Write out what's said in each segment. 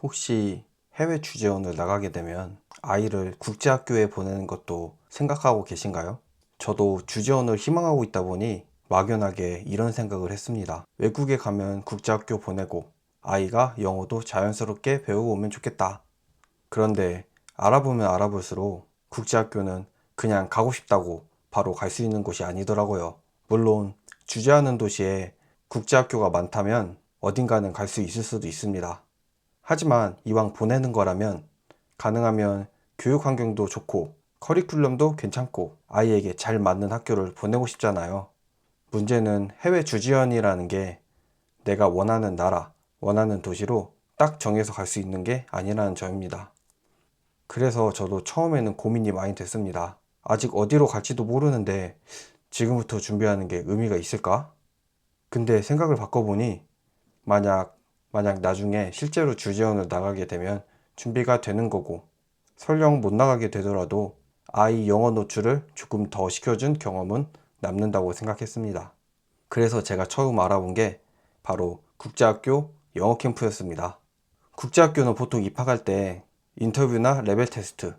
혹시 해외 주재원을 나가게 되면 아이를 국제학교에 보내는 것도 생각하고 계신가요? 저도 주재원을 희망하고 있다 보니 막연하게 이런 생각을 했습니다. 외국에 가면 국제학교 보내고 아이가 영어도 자연스럽게 배우고 오면 좋겠다. 그런데 알아보면 알아볼수록 국제학교는 그냥 가고 싶다고 바로 갈 수 있는 곳이 아니더라고요. 물론 주재하는 도시에 국제학교가 많다면 어딘가는 갈 수 있을 수도 있습니다. 하지만 이왕 보내는 거라면 가능하면 교육 환경도 좋고 커리큘럼도 괜찮고 아이에게 잘 맞는 학교를 보내고 싶잖아요. 문제는 해외 주지원이라는 게 내가 원하는 나라, 원하는 도시로 딱 정해서 갈 수 있는 게 아니라는 점입니다. 그래서 저도 처음에는 고민이 많이 됐습니다. 아직 어디로 갈지도 모르는데 지금부터 준비하는 게 의미가 있을까? 근데 생각을 바꿔보니 만약 나중에 실제로 주재원을 나가게 되면 준비가 되는 거고, 설령 못 나가게 되더라도 아이 영어 노출을 조금 더 시켜준 경험은 남는다고 생각했습니다. 그래서 제가 처음 알아본 게 바로 국제학교 영어 캠프였습니다. 국제학교는 보통 입학할 때 인터뷰나 레벨 테스트,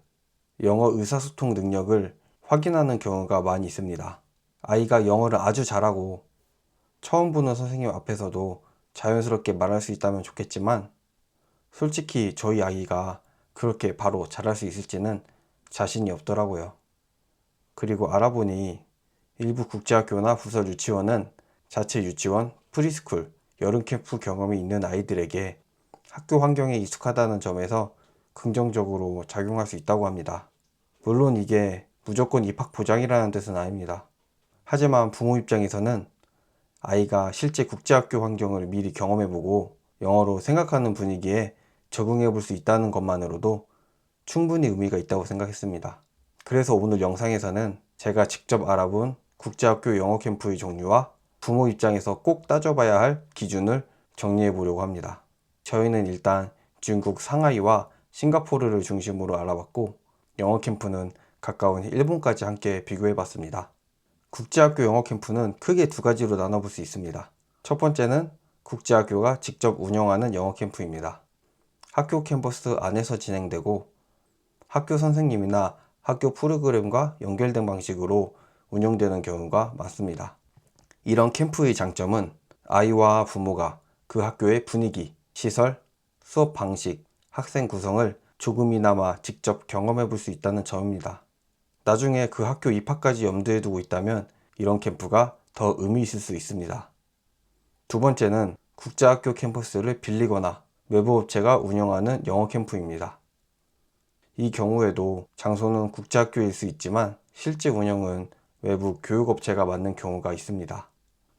영어 의사소통 능력을 확인하는 경우가 많이 있습니다. 아이가 영어를 아주 잘하고 처음 보는 선생님 앞에서도 자연스럽게 말할 수 있다면 좋겠지만, 솔직히 저희 아이가 그렇게 바로 잘할 수 있을지는 자신이 없더라고요. 그리고 알아보니 일부 국제학교나 부설 유치원은 자체 유치원, 프리스쿨, 여름 캠프 경험이 있는 아이들에게 학교 환경에 익숙하다는 점에서 긍정적으로 작용할 수 있다고 합니다. 물론 이게 무조건 입학 보장이라는 뜻은 아닙니다. 하지만 부모 입장에서는 아이가 실제 국제학교 환경을 미리 경험해보고 영어로 생각하는 분위기에 적응해볼 수 있다는 것만으로도 충분히 의미가 있다고 생각했습니다. 그래서 오늘 영상에서는 제가 직접 알아본 국제학교 영어 캠프의 종류와 부모 입장에서 꼭 따져봐야 할 기준을 정리해 보려고 합니다. 저희는 일단 중국 상하이와 싱가포르를 중심으로 알아봤고, 영어 캠프는 가까운 일본까지 함께 비교해 봤습니다. 국제학교 영어 캠프는 크게 두 가지로 나눠볼 수 있습니다. 첫 번째는 국제학교가 직접 운영하는 영어 캠프입니다. 학교 캠퍼스 안에서 진행되고 학교 선생님이나 학교 프로그램과 연결된 방식으로 운영되는 경우가 많습니다. 이런 캠프의 장점은 아이와 부모가 그 학교의 분위기, 시설, 수업 방식, 학생 구성을 조금이나마 직접 경험해 볼 수 있다는 점입니다. 나중에 그 학교 입학까지 염두에 두고 있다면 이런 캠프가 더 의미 있을 수 있습니다. 두 번째는 국제학교 캠퍼스를 빌리거나 외부 업체가 운영하는 영어 캠프입니다. 이 경우에도 장소는 국제학교일 수 있지만 실제 운영은 외부 교육업체가 맡는 경우가 있습니다.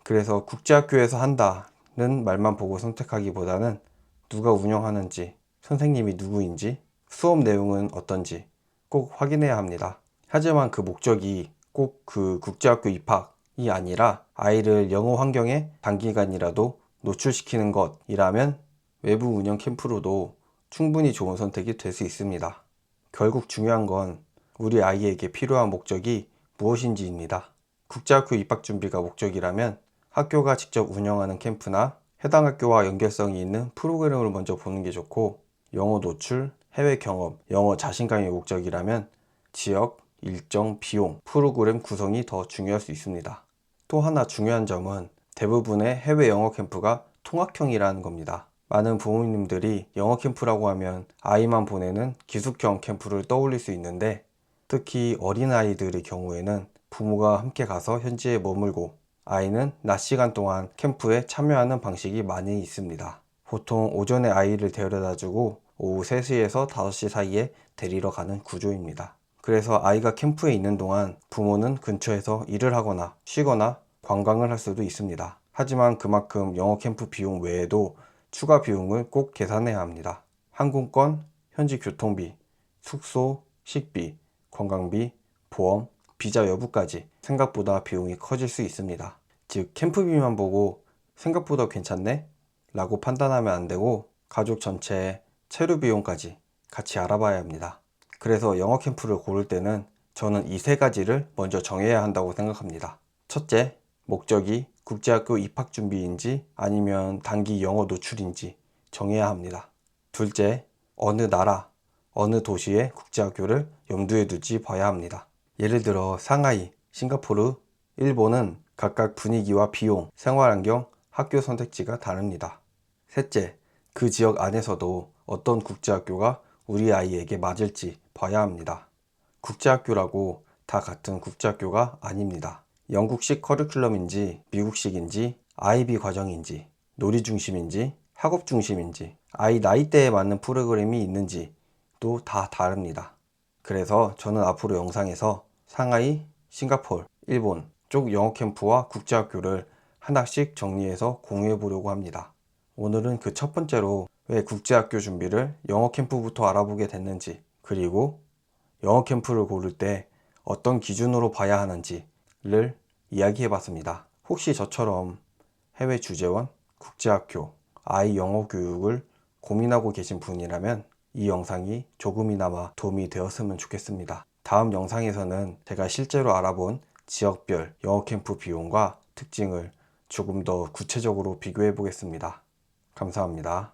그래서 국제학교에서 한다는 말만 보고 선택하기보다는 누가 운영하는지, 선생님이 누구인지, 수업 내용은 어떤지 꼭 확인해야 합니다. 하지만 그 목적이 꼭 그 국제학교 입학이 아니라 아이를 영어 환경에 단기간이라도 노출시키는 것이라면 외부 운영 캠프로도 충분히 좋은 선택이 될 수 있습니다. 결국 중요한 건 우리 아이에게 필요한 목적이 무엇인지입니다. 국제학교 입학 준비가 목적이라면 학교가 직접 운영하는 캠프나 해당 학교와 연결성이 있는 프로그램을 먼저 보는 게 좋고, 영어 노출, 해외 경험, 영어 자신감이 목적이라면 지역, 일정, 비용, 프로그램 구성이 더 중요할 수 있습니다. 또 하나 중요한 점은 대부분의 해외 영어 캠프가 통학형이라는 겁니다. 많은 부모님들이 영어 캠프라고 하면 아이만 보내는 기숙형 캠프를 떠올릴 수 있는데, 특히 어린아이들의 경우에는 부모가 함께 가서 현지에 머물고 아이는 낮 시간 동안 캠프에 참여하는 방식이 많이 있습니다. 보통 오전에 아이를 데려다 주고 오후 3시에서 5시 사이에 데리러 가는 구조입니다. 그래서 아이가 캠프에 있는 동안 부모는 근처에서 일을 하거나 쉬거나 관광을 할 수도 있습니다. 하지만 그만큼 영어 캠프 비용 외에도 추가 비용을 꼭 계산해야 합니다. 항공권, 현지 교통비, 숙소, 식비, 관광비, 보험, 비자 여부까지 생각보다 비용이 커질 수 있습니다. 즉 캠프비만 보고 생각보다 괜찮네? 라고 판단하면 안 되고 가족 전체의 체류 비용까지 같이 알아봐야 합니다. 그래서 영어 캠프를 고를 때는 저는 이 세 가지를 먼저 정해야 한다고 생각합니다. 첫째, 목적이 국제학교 입학 준비인지 아니면 단기 영어 노출인지 정해야 합니다. 둘째, 어느 나라, 어느 도시의 국제학교를 염두에 두지 봐야 합니다. 예를 들어 상하이, 싱가포르, 일본은 각각 분위기와 비용, 생활환경, 학교 선택지가 다릅니다. 셋째, 그 지역 안에서도 어떤 국제학교가 우리 아이에게 맞을지 봐야 합니다. 국제학교라고 다 같은 국제학교가 아닙니다. 영국식 커리큘럼인지 미국식인지 아이비 과정인지 놀이 중심인지 학업 중심인지 아이 나이대에 맞는 프로그램이 있는지 또 다 다릅니다. 그래서 저는 앞으로 영상에서 상하이, 싱가포르, 일본 쪽 영어 캠프와 국제학교를 하나씩 정리해서 공유해 보려고 합니다. 오늘은 그 첫 번째로 왜 국제학교 준비를 영어 캠프부터 알아보게 됐는지, 그리고 영어 캠프를 고를 때 어떤 기준으로 봐야 하는지를 이야기해 봤습니다. 혹시 저처럼 해외 주재원, 국제학교, 아이 영어 교육을 고민하고 계신 분이라면 이 영상이 조금이나마 도움이 되었으면 좋겠습니다. 다음 영상에서는 제가 실제로 알아본 지역별 영어 캠프 비용과 특징을 조금 더 구체적으로 비교해 보겠습니다. 감사합니다.